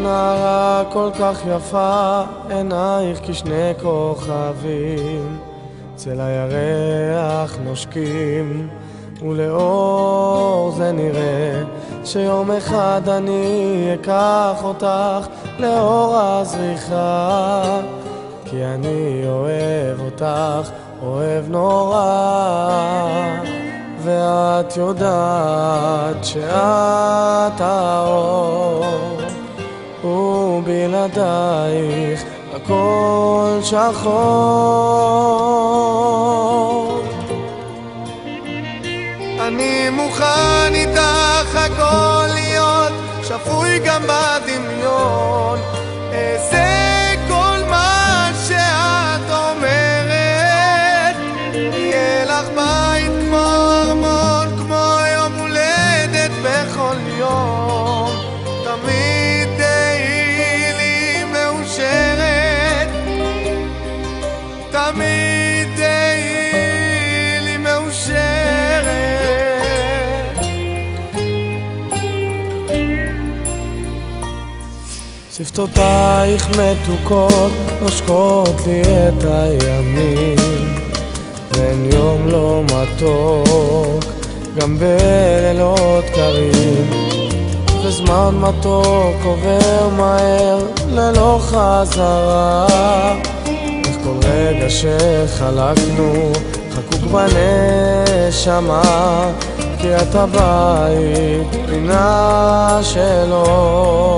נערה כל כך יפה, עינייך כשני כוכבים, צל הירח נושקים, ולאור זה נראה שיום אחד אני אקח אותך לאור הזריחה, כי אני אוהב אותך, אוהב נורא, ואת יודעת שאת האור, ובלעדייך הכל שחור. אני מוכן איתך הכל להיות, שפוי גם בדמיון, אעשה כל מה שאת אומרת, יהיה לך בית כמו ארמון, כמו יום הולדת בכל יום, תמיד תהיי לי מאושרת, תמיד תהיי לי מאושרת. שפתותייך מתוקות נושקות לי את הימים, ואין יום לא מתוק, גם בלילות קרים, וזמן מתוק עובר מהר ללא חזרה, איך כל רגע שחלקנו חקוק בנשמה, כי את הבית פינה שלו.